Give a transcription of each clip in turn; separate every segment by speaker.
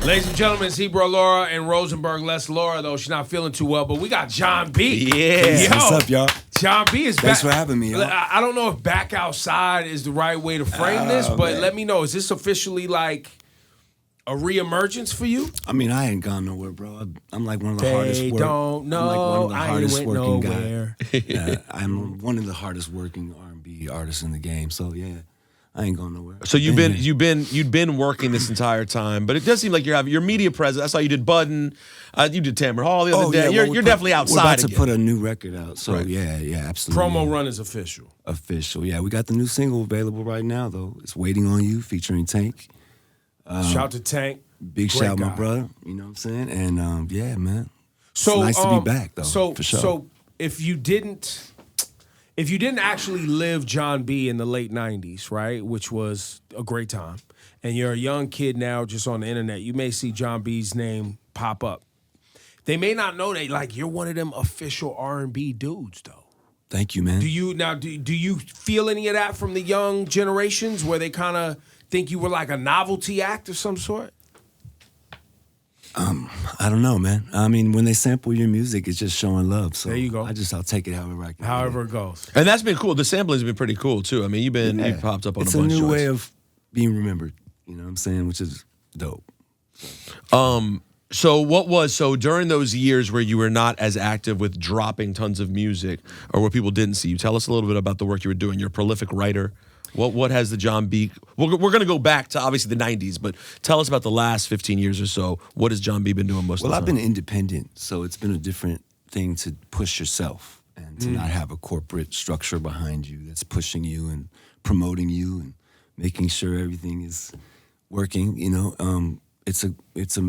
Speaker 1: Ladies and gentlemen, it's Ebro, Laura, and Rosenberg. Less Laura, though. She's not feeling too well, but we got Jon B.
Speaker 2: Yeah. What's up, y'all?
Speaker 1: Jon B is back.
Speaker 2: Thanks for having me, y'all.
Speaker 1: I don't know if back outside is the right way to frame this, but let me know. Is this officially like a reemergence for you?
Speaker 2: I mean, I ain't gone nowhere, bro. I'm like one of the hardest working.
Speaker 1: Don't know.
Speaker 2: I'm like one of the hardest working
Speaker 1: guys.
Speaker 2: I'm one of the hardest working R&B artists in the game. So yeah, I ain't going nowhere.
Speaker 3: So you've been working this entire time, but it does seem like you have your media presence. I saw you did Budden, you did Tamron Hall the other day.
Speaker 2: Yeah,
Speaker 3: you're definitely outside.
Speaker 2: We're about to
Speaker 3: again.
Speaker 2: put a new record out. So
Speaker 3: right.
Speaker 2: yeah, absolutely.
Speaker 1: Promo run is official.
Speaker 2: Official. Yeah, we got the new single available right now though. It's Waiting on You featuring Tank.
Speaker 1: Shout to Tank.
Speaker 2: Big
Speaker 1: Great
Speaker 2: shout,
Speaker 1: guy.
Speaker 2: my brother. You know what I'm saying? And yeah, man.
Speaker 1: So
Speaker 2: it's nice to be back though. For sure.
Speaker 1: So if you didn't actually live Jon B in the late 90s, right, which was a great time, and you're a young kid now just on the internet, you may see Jon B's name pop up. They may not know that, like, you're one of them official R&B dudes, though.
Speaker 2: Thank you, man.
Speaker 1: Do you feel any of that from the young generations where they kind of think you were like a novelty act of some sort?
Speaker 2: I don't know, man. I mean, when they sample your music, it's just showing love. So
Speaker 1: there you go.
Speaker 2: I'll take it however I can.
Speaker 1: However it goes.
Speaker 3: And that's been cool. The sampling's been pretty cool too. I mean, you've popped up on
Speaker 2: it's
Speaker 3: a bunch.
Speaker 2: It's a new
Speaker 3: of
Speaker 2: way of being remembered. You know what I'm saying? Which is dope.
Speaker 3: So during those years where you were not as active with dropping tons of music, or where people didn't see you, tell us a little bit about the work you were doing. You're a prolific writer. What has the Jon B? We're going to go back to obviously the 90s, but tell us about the last 15 years or so. What has Jon B been doing most of the time?
Speaker 2: Well, I've been independent, so it's been a different thing to push yourself and to not have a corporate structure behind you that's pushing you and promoting you and making sure everything is working. You know, it's a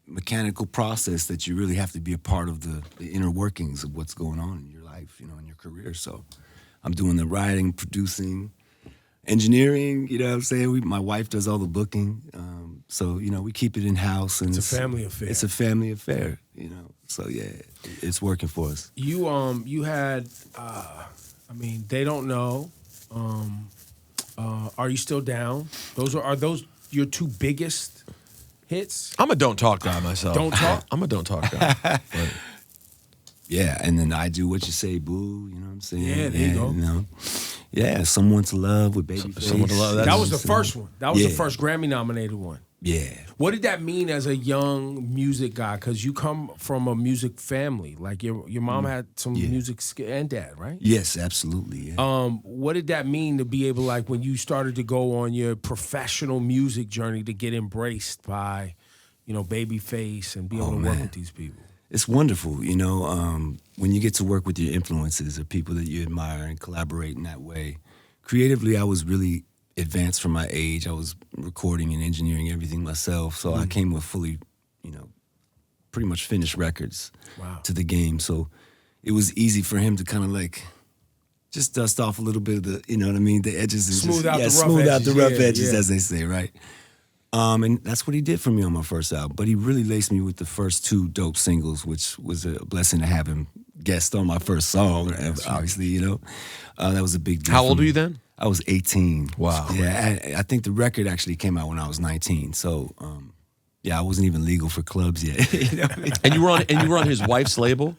Speaker 2: mechanical process that you really have to be a part of the inner workings of what's going on in your life, you know, in your career. So I'm doing the writing, producing, engineering, you know what I'm saying? My wife does all the booking. So, you know, we keep it in-house. And
Speaker 1: it's a family affair.
Speaker 2: It's a family affair, you know. So, yeah, it's working for us.
Speaker 1: You had, I mean, They Don't Know. Are You Still Down? Are those your two biggest hits?
Speaker 3: I'm a don't talk guy myself.
Speaker 1: Don't talk?
Speaker 3: I'm a don't talk guy. But
Speaker 2: yeah, and then I Do What You Say, Boo, you know what I'm saying?
Speaker 1: Yeah, there you go.
Speaker 2: You know? Yeah, Someone to Love with Babyface.
Speaker 3: Someone to Love.
Speaker 1: That was the first one. That was the first Grammy-nominated one.
Speaker 2: Yeah.
Speaker 1: What did that mean as a young music guy? Because you come from a music family. Like, your mom had some music and dad, right?
Speaker 2: Yes, absolutely. Yeah.
Speaker 1: What did that mean to be able, like, when you started to go on your professional music journey, to get embraced by, you know, Babyface and be able to work with these people?
Speaker 2: It's wonderful, you know, when you get to work with your influences or people that you admire and collaborate in that way. Creatively, I was really advanced for my age. I was recording and engineering everything myself, so I came with fully, you know, pretty much finished records to the game. So it was easy for him to kind of like just dust off a little bit of the, you know what I mean, the edges. And
Speaker 1: smooth out
Speaker 2: the rough edges, as they say, right? And that's what he did for me on my first album. But he really laced me with the first two dope singles, which was a blessing to have him guest on my first song, obviously, you know. That was a big deal.
Speaker 3: How old were you then?
Speaker 2: I was 18.
Speaker 3: Wow.
Speaker 2: Yeah, I think the record actually came out when I was 19. So, yeah, I wasn't even legal for clubs yet. You know what I mean?
Speaker 3: And you were on his wife's label?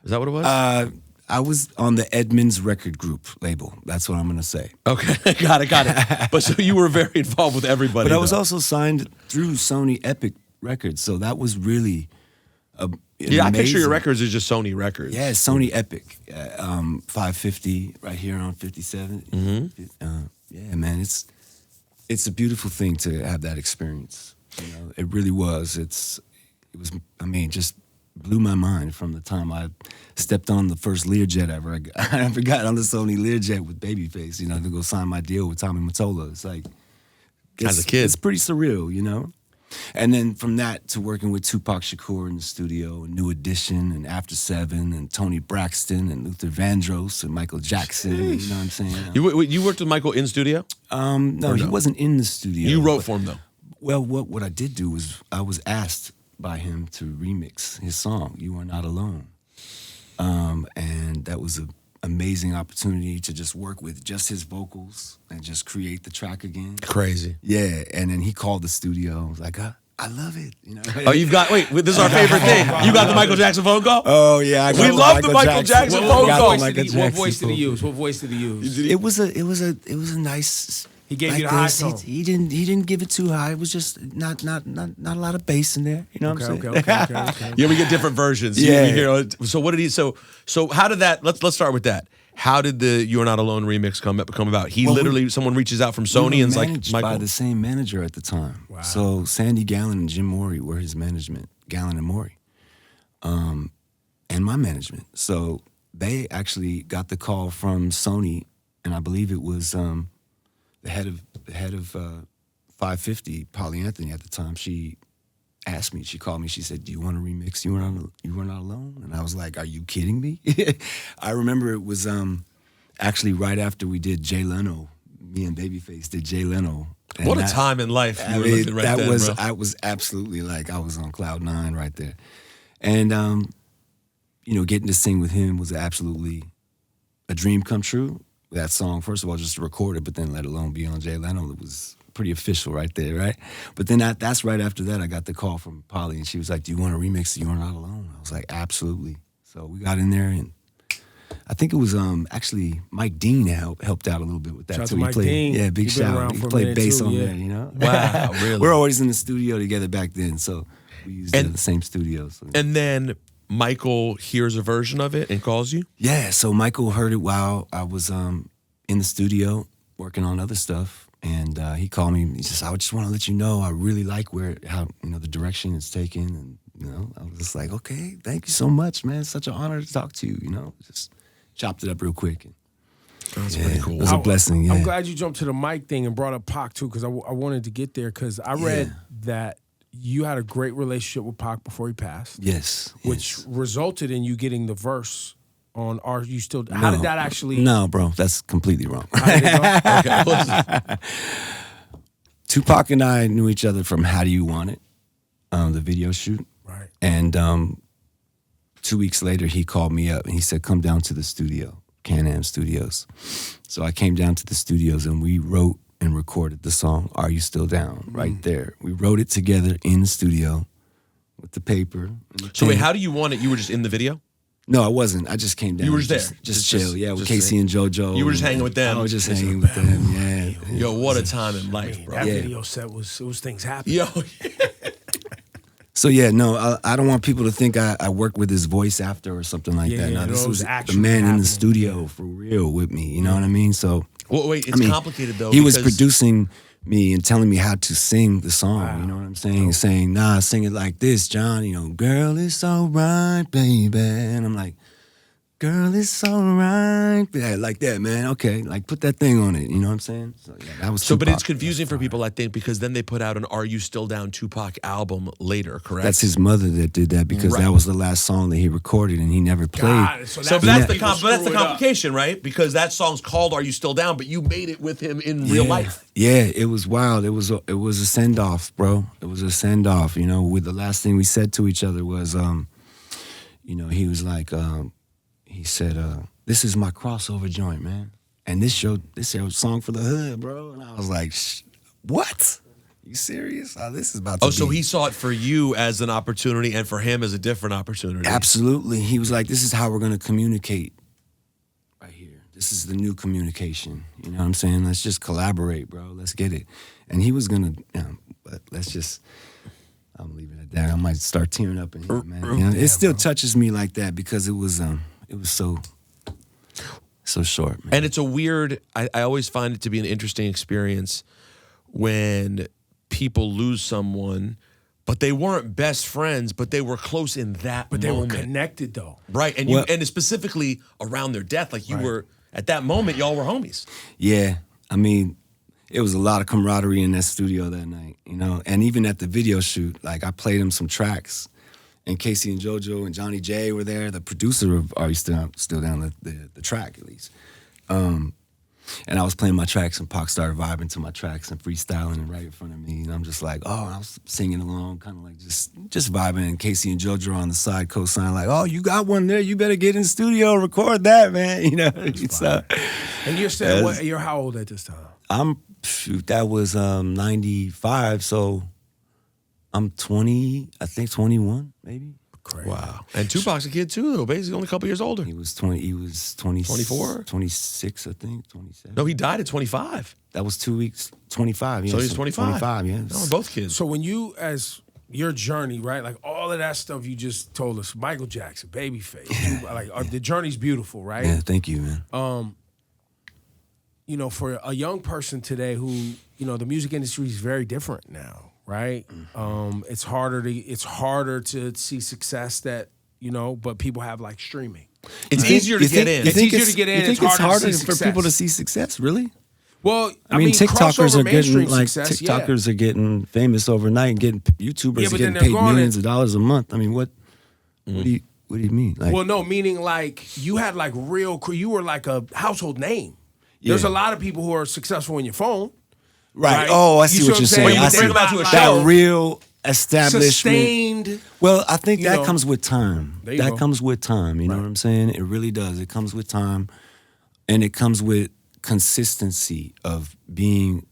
Speaker 3: Is that what it was?
Speaker 2: I was on the Edmonds Record Group label. That's what I'm going to say.
Speaker 3: Okay, got it. But so you were very involved with everybody.
Speaker 2: But I was also signed through Sony Epic Records, so that was really
Speaker 3: yeah, I picture your
Speaker 2: amazing.
Speaker 3: Records as just Sony Records.
Speaker 2: Yeah, Sony Epic, 550 right here on 57.
Speaker 3: Mm-hmm.
Speaker 2: Yeah, man, it's a beautiful thing to have that experience. You know, it really was. It was. I mean, just blew my mind from the time I stepped on the first Learjet I ever got on the Sony Learjet with Babyface, you know, to go sign my deal with Tommy Mottola. It's like,
Speaker 3: as a kid,
Speaker 2: it's pretty surreal, you know? And then from that to working with Tupac Shakur in the studio, and New Edition, and After 7, and Toni Braxton, and Luther Vandross, and Michael Jackson, you know what I'm saying?
Speaker 3: You worked with Michael in studio?
Speaker 2: No, he wasn't in the studio.
Speaker 3: You wrote for him, though?
Speaker 2: Well, what I did do was I was asked by him to remix his song, You Are Not Alone. And that was amazing opportunity to just work with just his vocals and just create the track again.
Speaker 3: Crazy.
Speaker 2: Yeah, and then he called the studio. I was like, I love it. You know.
Speaker 3: Oh, you've got this is our favorite thing. You got the Michael Jackson phone call?
Speaker 2: Oh yeah,
Speaker 3: We love the Michael Jackson phone call.
Speaker 1: What voice did he use? What voice did he use?
Speaker 2: It was a nice.
Speaker 1: He gave
Speaker 2: like
Speaker 1: you the high
Speaker 2: this.
Speaker 1: tone.
Speaker 2: He didn't give it too high. It was just not a lot of bass in there. You know what I'm saying?
Speaker 1: Okay.
Speaker 3: Yeah, we get different versions.
Speaker 2: Yeah.
Speaker 3: You hear, so what did he? So how did that? Let's start with that. How did the "You're Not Alone" remix come about? Someone reaches out from Sony and is like,
Speaker 2: managed
Speaker 3: Michael.
Speaker 2: by the same manager at the time.
Speaker 1: Wow.
Speaker 2: So Sandy Gallen and Jim Morey were his management. Gallen and Morey, and my management. So they actually got the call from Sony, and I believe it was the head of 550, Polly Anthony at the time. She asked me. She called me. She said, "Do you want to remix You Were Not Alone?" And I was like, "Are you kidding me?" I remember it was actually right after we did Jay Leno. Me and Babyface did Jay Leno. And
Speaker 3: What a time in life you were living right then, bro.
Speaker 2: I was absolutely like I was on cloud 9 right there, and getting to sing with him was absolutely a dream come true. That song, first of all, just to record it, but then let alone be on Jay Leno, it was pretty official right there, right? But then that's right after that, I got the call from Polly, and she was like, "Do you want to remix You Are Not Alone?" I was like, "Absolutely." So we got in there, and I think it was actually Mike Dean helped out a little bit with that
Speaker 1: Shout
Speaker 2: too.
Speaker 1: to Mike Dean.
Speaker 2: Yeah, big
Speaker 1: He been
Speaker 2: shout.
Speaker 1: around
Speaker 2: He
Speaker 1: for a
Speaker 2: played
Speaker 1: minute
Speaker 2: bass
Speaker 1: too,
Speaker 2: on
Speaker 1: yeah.
Speaker 2: there, you know?
Speaker 3: Wow, really?
Speaker 2: We're always in the studio together back then, so we used the same studio. So.
Speaker 3: And then Michael hears a version of it and calls you?
Speaker 2: Yeah, so Michael heard it while I was in the studio working on other stuff, and he called me. He says, "I just want to let you know I really like how the direction it's taken." And I was just like, "Okay, thank you so much, man. It's such an honor to talk to you." Just chopped it up real quick. And,
Speaker 3: That's pretty cool.
Speaker 2: It was a blessing. Yeah,
Speaker 1: I'm glad you jumped to the mic thing and brought up Pac too, because I wanted to get there because I read that you had a great relationship with Pac before he passed.
Speaker 2: Yes,
Speaker 1: which
Speaker 2: yes.
Speaker 1: resulted in you getting the verse on "Are You Still?" How did that actually?
Speaker 2: No, bro, that's completely wrong.
Speaker 1: How did it go? Okay.
Speaker 2: Tupac and I knew each other from "How Do You Want It," the video shoot.
Speaker 1: Right.
Speaker 2: And 2 weeks later, he called me up and he said, "Come down to the studio, Can-Am Studios." So I came down to the studios and we wrote and recorded the song "Are You Still Down?" right there. We wrote it together in the studio with the paper. And the
Speaker 3: So wait,
Speaker 2: pen.
Speaker 3: how do you want it? You were just in the video?
Speaker 2: No, I wasn't. I just came down.
Speaker 3: You were just there?
Speaker 2: Just chill. Yeah, with
Speaker 3: just
Speaker 2: Casey and JoJo.
Speaker 3: You were just hanging with them?
Speaker 2: I was just hanging with them, yeah.
Speaker 3: Yo, what a time in life, bro.
Speaker 1: That
Speaker 2: Yeah.
Speaker 1: video set was things happening.
Speaker 3: Yo,
Speaker 2: So yeah, no, I don't want people to think I worked with his voice after or something like that. No,
Speaker 1: no,
Speaker 2: this
Speaker 1: it
Speaker 2: was
Speaker 1: was
Speaker 2: the
Speaker 1: actually
Speaker 2: man in
Speaker 1: happening.
Speaker 2: the studio for real with me. You know what I mean? So
Speaker 3: well, wait, it's complicated though.
Speaker 2: he was
Speaker 3: because-
Speaker 2: producing me and telling me how to sing the song. You know what I'm saying? Saying, "Nah, sing it like this, John. Girl, it's alright, baby." And I'm like, "Girl, it's alright." Yeah, like that, man. Okay, like put that thing on it. You know what I'm saying? So yeah, that was
Speaker 3: But
Speaker 2: Tupac.
Speaker 3: it's confusing for people, I think, because then they put out an "Are You Still Down" Tupac album later, correct?
Speaker 2: That's his mother that did that because
Speaker 3: Right.
Speaker 2: that was the last song that he recorded and he never played.
Speaker 1: God,
Speaker 3: So
Speaker 1: that's
Speaker 3: that's
Speaker 1: why
Speaker 3: the
Speaker 1: people
Speaker 3: but that's the
Speaker 1: screw it up.
Speaker 3: complication, right? Because that song's called "Are You Still Down," but you made it with him in real life.
Speaker 2: Yeah, it was wild. It was a send off, bro. It was a send off. With the last thing we said to each other was, he was like, he said, "This is my crossover joint, man, and this your song for the hood, bro." And I was like, "What? You serious? Oh, this is about to."
Speaker 3: Oh, so
Speaker 2: be.
Speaker 3: he saw it for you as an opportunity and for him as a different opportunity.
Speaker 2: Absolutely. He was like, "This is how we're gonna communicate right here. This is the new communication. You know what I'm saying? Let's just collaborate, bro. Let's get it." And he was gonna, but let's just. I'm leaving it there. I might start tearing up in here, man. It still touches me like that because it was so short, man.
Speaker 3: And it's a weird, I always find it to be an interesting experience when people lose someone, but they weren't best friends, but they were close in that
Speaker 1: But they
Speaker 3: moment.
Speaker 1: were connected though.
Speaker 3: Right. And and specifically around their death, like you were, at that moment, y'all were homies.
Speaker 2: Yeah, I mean, it was a lot of camaraderie in that studio that night, and even at the video shoot, like I played him some tracks, and Casey and JoJo and Johnny J were there, the producer of "Are You Still Down?" the track at least. And I was playing my tracks, and Pac started vibing to my tracks and freestyling and right in front of me. And I'm just like, oh, I was singing along, kind of like just vibing. And Casey and JoJo on the side co-sign like, oh, you got one there. You better get in the studio, record that, man. You know. So,
Speaker 1: and you're still, you're how old at this time?
Speaker 2: That was 95, so I'm 20, I think 21, maybe.
Speaker 1: Crazy.
Speaker 3: Wow. And Tupac's a kid too, though, basically only a couple years older.
Speaker 2: He was 24? 26, I think, 27.
Speaker 3: No, he died at 25.
Speaker 2: That was 2 weeks, 25. Yeah,
Speaker 3: So he's 25.
Speaker 2: 25, yeah.
Speaker 3: No, we're both kids.
Speaker 1: So when you, as your journey, right, like all of that stuff you just told us, Michael Jackson, Babyface, like the journey's beautiful, right?
Speaker 2: Yeah, thank you, man.
Speaker 1: You know, for a young person today who, you know, the music industry is very different now, right? It's harder to see success that, you know, but people have like streaming.
Speaker 3: It's easier to get in.
Speaker 1: It's easier to get in.
Speaker 2: You think
Speaker 1: it's
Speaker 2: it's harder
Speaker 1: for
Speaker 2: for people to see success, really?
Speaker 1: Well,
Speaker 2: I mean, TikTokers are getting
Speaker 1: success,
Speaker 2: TikTokers are getting famous overnight, and getting YouTubers are getting paid millions of dollars a month. I mean, what do you mean? Like,
Speaker 1: well, no, meaning like you had like you were like a household name. There's a lot of people who are successful in your phone.
Speaker 2: Right. Oh, I see what you're saying.
Speaker 1: I
Speaker 2: see
Speaker 1: bring them out to a
Speaker 2: that
Speaker 1: show.
Speaker 2: real establishment.
Speaker 1: Sustained.
Speaker 2: Well, I think that comes with time.
Speaker 1: There you go.
Speaker 2: Comes with time. You know what I'm saying? It really does. It comes with time, and it comes with consistency of being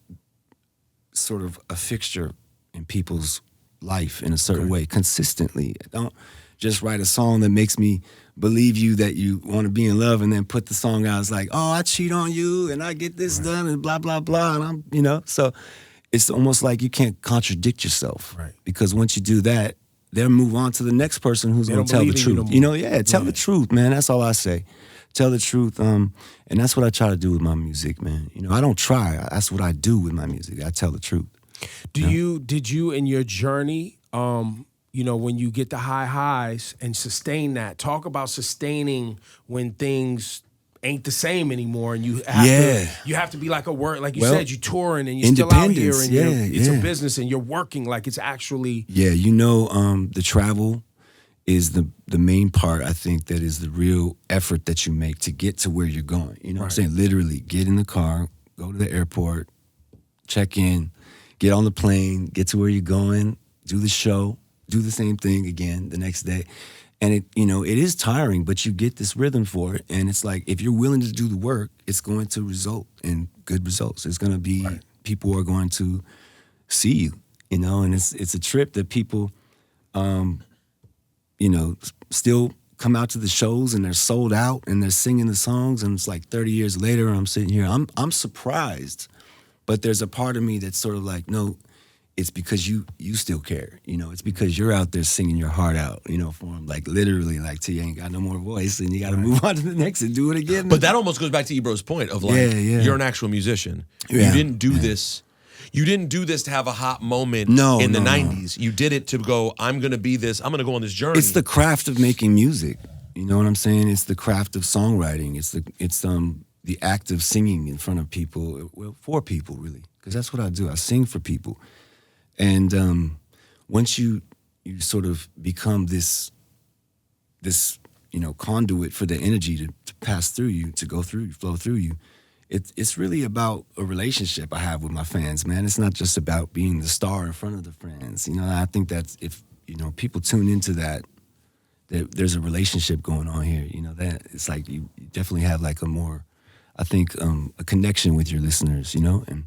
Speaker 2: sort of a fixture in people's life in a certain way consistently. Don't just write a song that makes me believe you that you want to be in love and then put the song out. It's like, oh, I cheat on you and I get this done and blah, blah, blah. And I'm, you know, so it's almost like you can't contradict yourself.
Speaker 1: Right.
Speaker 2: Because once you do that, they'll move on to the next person who's going to tell the truth. You know, tell the truth, man. That's all I say. Tell the truth. And that's what I try to do with my music, man. You know, I don't try. That's what I do with my music. I tell the truth.
Speaker 1: Did you in your journey, you know, when you get the high highs and sustain that, talk about sustaining when things ain't the same anymore and you have to be like a work, like you said, you touring and you're still out here and it's a business and you're working like it's actually.
Speaker 2: Yeah, you know, the travel is the main part, I think, that is the real effort that you make to get to where you're going. You know what I'm saying? Literally, get in the car, go to the airport, check in, get on the plane, get to where you're going, do the show, do the same thing again the next day. And it is tiring, but you get this rhythm for it. And it's like, if you're willing to do the work, it's going to result in good results. It's going to be, people are going to see you, you know, and it's a trip that people, you know, still come out to the shows and they're sold out and they're singing the songs. And it's like 30 years later, I'm sitting here, I'm surprised, but there's a part of me that's sort of like, no, it's because you still care, you know. It's because you're out there singing your heart out, you know, for them, like literally, like till you ain't got no more voice and you got to move on to the next and do it again.
Speaker 3: But that almost goes back to Ebro's point of like, you're an actual musician. You didn't do this. You didn't do this to have a hot moment in the 90s. You did it to go, I'm going to be this. I'm going to go on this journey.
Speaker 2: It's the craft of making music. You know what I'm saying? It's the craft of songwriting. It's the act of singing in front of people, well, for people, really, because that's what I do. I sing for people. And once you sort of become this you know, conduit for the energy to pass through you, to go through you, flow through you, it's really about a relationship I have with my fans, man. It's not just about being the star in front of the fans. You know, I think that's, if, you know, people tune into that there's a relationship going on here. You know, that it's like you definitely have like a more, I think, a connection with your listeners, you know, and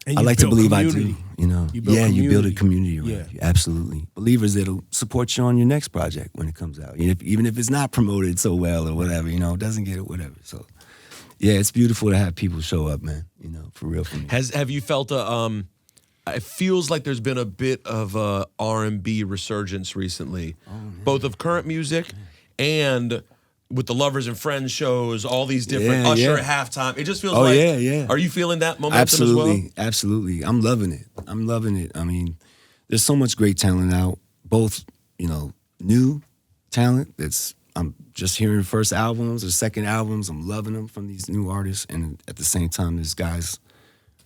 Speaker 2: I like to believe community. I do, you know. You build a community around you. Absolutely. Believers that'll support you on your next project when it comes out. Even if it's not promoted so well or whatever, you know, it doesn't get it, whatever. So, yeah, it's beautiful to have people show up, man, you know, for real for me.
Speaker 3: Have you felt it feels like there's been a bit of a R&B resurgence recently, both of current music and with the Lovers and Friends shows, all these different Usher at halftime. It just feels like, are you feeling that momentum as well?
Speaker 2: Absolutely. I'm loving it. I mean, there's so much great talent out, both, you know, new talent I'm just hearing first albums or second albums. I'm loving them from these new artists. And at the same time, there's guys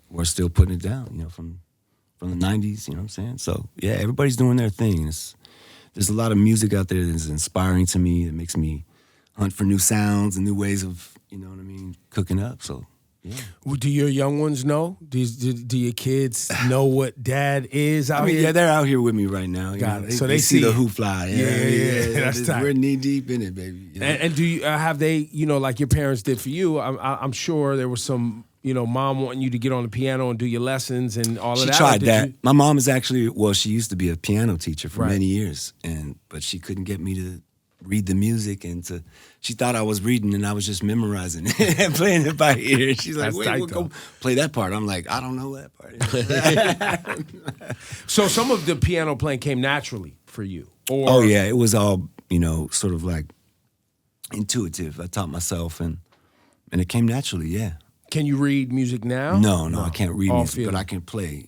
Speaker 2: who are still putting it down, you know, from the 90s, you know what I'm saying? So, yeah, everybody's doing their thing. There's a lot of music out there that's inspiring to me, that makes me hunt for new sounds and new ways of, you know what I mean, cooking up. So
Speaker 1: Well, do your young ones know? Do your kids know what dad is out here?
Speaker 2: Yeah, they're out here with me right now.
Speaker 1: Got
Speaker 2: know?
Speaker 1: it. So
Speaker 2: they see the
Speaker 1: it.
Speaker 2: Who fly.
Speaker 1: Yeah. That's tight.
Speaker 2: We're knee deep in it, baby. You know?
Speaker 1: And do you have they? Like your parents did for you. I'm sure there was some. Mom wanting you to get on the piano and do your lessons and all of that.
Speaker 2: She tried that. My mom is actually, she used to be a piano teacher for many years, but she couldn't get me to read the music she thought I was reading and I was just memorizing it and playing it by ear. She's like, wait, we'll go play that part. I'm like, I don't know that part.
Speaker 1: So some of the piano playing came naturally for you? Or?
Speaker 2: Oh, yeah. It was all, sort of like intuitive. I taught myself and it came naturally, yeah.
Speaker 1: Can you read music now?
Speaker 2: No, I can't read music, but I can play.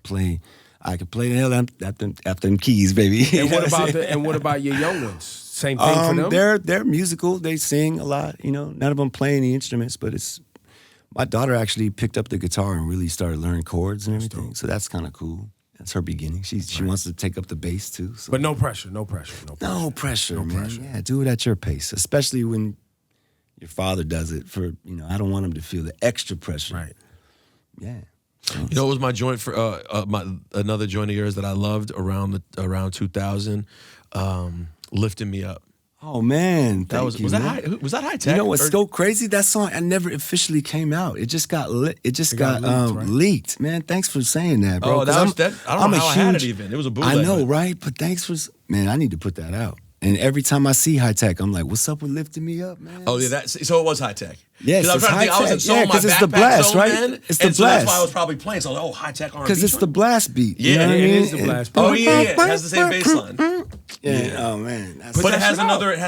Speaker 2: Play. I can play the hell after them keys, baby.
Speaker 1: And what about your young ones? Same thing for them?
Speaker 2: They're musical. They sing a lot. None of them play any instruments, but my daughter actually picked up the guitar and really started learning chords and everything. So that's kind of cool. That's her beginning. She wants to take up the bass too. So.
Speaker 1: But no pressure, man.
Speaker 2: No pressure. Yeah, do it at your pace, especially when your father does it for, I don't want him to feel the extra pressure.
Speaker 1: Right.
Speaker 2: Yeah.
Speaker 3: It was my joint for another joint of yours that I loved around 2000, Lifting Me Up.
Speaker 2: Oh man,
Speaker 3: was that high tech?
Speaker 2: You know what's so crazy? That song I never officially came out. It just got leaked. Man, thanks for saying that, bro.
Speaker 3: Oh, I don't know how I had it even. It was a bootleg.
Speaker 2: I know, right? But thanks for I need to put that out. And every time I see High Tech, I'm like, "What's up with Lifting Me Up, man?"
Speaker 3: Oh yeah, so it was High Tech.
Speaker 2: Yes,
Speaker 3: I'm trying to think. I was in soul, my
Speaker 2: it's the blast,
Speaker 3: zone,
Speaker 2: right?
Speaker 3: man,
Speaker 2: It's the
Speaker 3: and
Speaker 2: blast.
Speaker 3: So that's why I was probably playing. So I was like, High Tech R&B.
Speaker 2: Because it's the blast beat.
Speaker 3: Yeah,
Speaker 2: you know what I mean?
Speaker 1: It is the blast beat.
Speaker 3: Oh yeah, it has the same bass line.
Speaker 2: Yeah. Oh man.
Speaker 3: But it has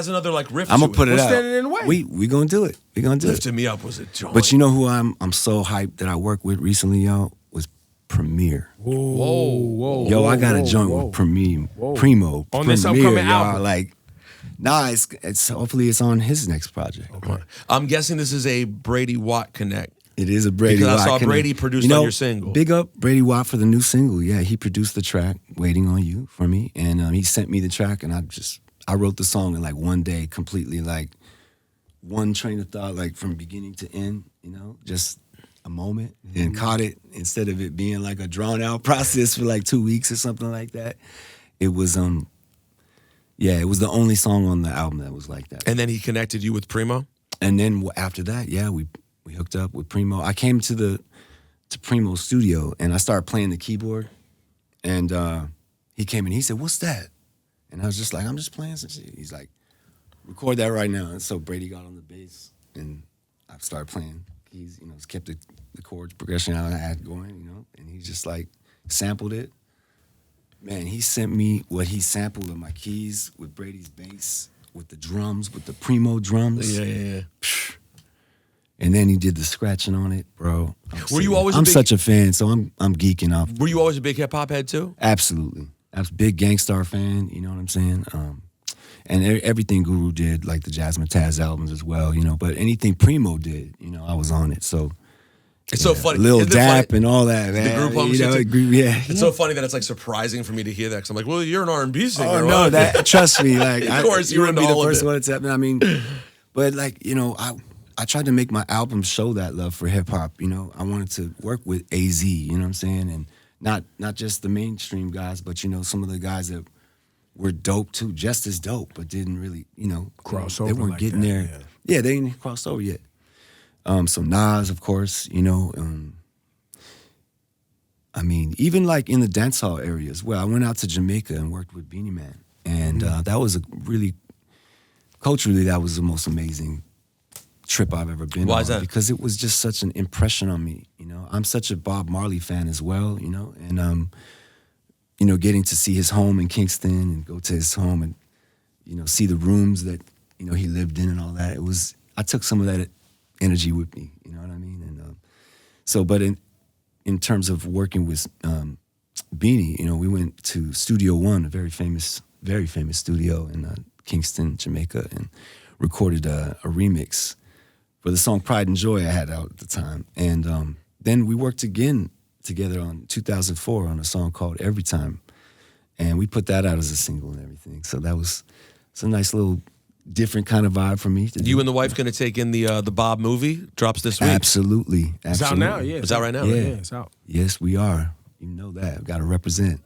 Speaker 3: another like riff.
Speaker 2: I'm gonna put it
Speaker 1: What's
Speaker 2: out.
Speaker 1: standing in the way?
Speaker 2: We gonna do it. We gonna do it.
Speaker 3: Lifting Me Up was a joint.
Speaker 2: But you know who I'm so hyped that I worked with recently, y'all, was Premier.
Speaker 1: Whoa.
Speaker 2: Yo, I got a joint with Primo.
Speaker 1: On this
Speaker 2: Premier,
Speaker 1: upcoming
Speaker 2: y'all.
Speaker 1: album.
Speaker 2: Like, it's hopefully it's on his next project.
Speaker 3: Okay. I'm guessing this is a Brady Watt connect.
Speaker 2: It is a Brady Watt.
Speaker 3: Because I saw
Speaker 2: connect.
Speaker 3: Brady produced on your single.
Speaker 2: Big up Brady Watt for the new single. Yeah, he produced the track "Waiting on You" for me, and he sent me the track, and I wrote the song in like one day, completely like one train of thought, like from beginning to end. Just a moment, and caught it instead of it being like a drawn out process for like 2 weeks or something like that. It was it was the only song on the album that was like that.
Speaker 3: And then he connected you with Primo?
Speaker 2: And then after that, we hooked up with Primo. I came to Primo's studio and I started playing the keyboard. And he came in, he said, "What's that?" And I was just like, "I'm just playing some shit." He's like, "Record that right now." And so Brady got on the bass and I started playing keys, kept the chords progression I had going, and he just like sampled it. Man, he sent me what he sampled of my keys with Brady's bass, with the drums, with the Primo drums.
Speaker 3: Yeah.
Speaker 2: And then he did the scratching on it, bro. I'm such a fan, so I'm geeking off.
Speaker 3: Were you always a big hip hop head too?
Speaker 2: Absolutely. I was a big Gangstar fan, you know what I'm saying? And everything Guru did, like the Jasmine Taz albums as well, but anything Primo did, I was on it. So
Speaker 3: it's so funny.
Speaker 2: Lil Dap and all that, man.
Speaker 3: The group
Speaker 2: It's
Speaker 3: so funny that it's like surprising for me to hear that because I'm like, well, you're an R&B singer.
Speaker 2: Oh no, trust me, like
Speaker 3: of course
Speaker 2: you wouldn't be the first
Speaker 3: one
Speaker 2: one to tell me. I mean, but like I tried to make my album show that love for hip hop. I wanted to work with AZ, you know what I'm saying, and not just the mainstream guys, but some of the guys that were dope too, just as dope, but didn't really
Speaker 1: cross over.
Speaker 2: They weren't
Speaker 1: like
Speaker 2: getting
Speaker 1: that,
Speaker 2: there. Yeah, they didn't cross over yet. So Nas, of course, I mean, even like in the dancehall area as well. I went out to Jamaica and worked with Beanie Man. And that was culturally, that was the most amazing trip I've ever been on.
Speaker 3: Why is that?
Speaker 2: Because it was just such an impression on me, I'm such a Bob Marley fan as well, and, getting to see his home in Kingston and go to his home and, see the rooms that, he lived in and all that. I took some of that energy with me, you know what I mean? And but in terms of working with Beanie, we went to Studio One, a very famous studio in Kingston, Jamaica, and recorded a remix for the song Pride and Joy I had out at the time. And then we worked again together on 2004 on a song called Every Time. And we put that out as a single and everything. So it's a nice little different kind of vibe for me.
Speaker 3: You and the wife going to take in the Bob movie? Drops this week.
Speaker 2: Absolutely.
Speaker 1: It's out now, yeah.
Speaker 3: It's out right now?
Speaker 2: Yeah.
Speaker 1: It's out.
Speaker 2: Yes, we are. You know that. Got to represent.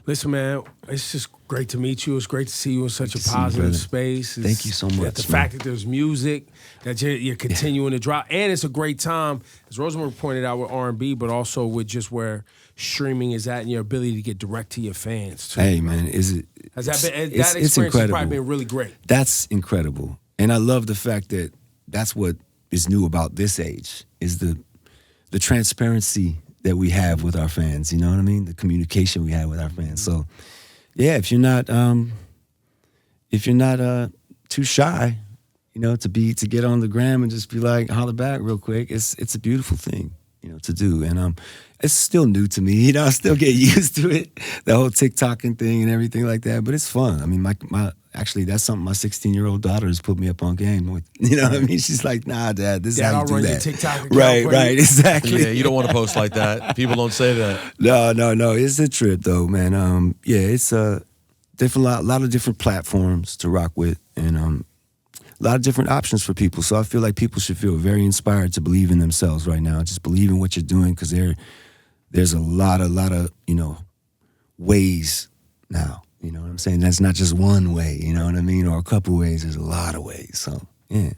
Speaker 1: Listen, man, it's just great to meet you. It's great to see you in such
Speaker 2: Great
Speaker 1: a
Speaker 2: to see you,
Speaker 1: positive
Speaker 2: brother.
Speaker 1: space.
Speaker 2: Thank you so much,
Speaker 1: The
Speaker 2: man.
Speaker 1: fact that there's music, that you're continuing to drop, and it's a great time, as Rosenberg pointed out, with R&B, but also with just where streaming is at and your ability to get direct to your fans, too.
Speaker 2: Hey, man, is it?
Speaker 1: Has that been, that
Speaker 2: it's
Speaker 1: experience has
Speaker 2: incredible.
Speaker 1: probably been really great.
Speaker 2: That's incredible. And I love the fact that that's what is new about this age, is the transparency that we have with our fans, you know what I mean? The communication we have with our fans. So, yeah, if you're not too shy, you know, to get on the gram and just be like, holler back real quick, it's a beautiful thing, you know, to do. And it's still new to me, you know, I still get used to it, the whole TikToking thing and everything like that, but it's fun. I mean, actually, that's something my 16-year-old daughter has put me up on game with. You know what I mean? She's like, nah, Dad, this is how you do
Speaker 1: I'll run
Speaker 2: that.
Speaker 1: your TikTok account
Speaker 2: Right,
Speaker 1: for you.
Speaker 2: right, exactly.
Speaker 3: Yeah, you don't want to post like that. People don't say that.
Speaker 2: No, it's a trip though, man. Yeah, it's a lot of different platforms to rock with, and a lot of different options for people. So I feel like people should feel very inspired to believe in themselves right now. Just believe in what you're doing, because there's a lot of ways now. You know what I'm saying? That's not just one way, you know what I mean? Or a couple ways. There's a lot of ways. So, yeah.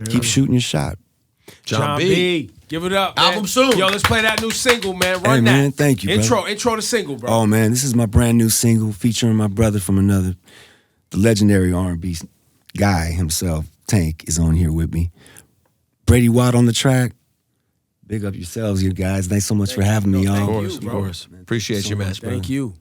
Speaker 2: Keep shooting your shot.
Speaker 3: Jon B.
Speaker 1: Give it up, man.
Speaker 3: Album soon.
Speaker 1: Yo, let's play that new single, man. Run
Speaker 2: Hey,
Speaker 1: that.
Speaker 2: man, thank you,
Speaker 1: Intro the single, bro.
Speaker 2: Oh, man, this is my brand new single featuring my brother from another. The legendary R&B guy himself, Tank, is on here with me. Brady Watt on the track. Big up yourselves, you guys. Thanks so much for having me, y'all.
Speaker 3: Of course. Appreciate you, man.
Speaker 1: Thank you.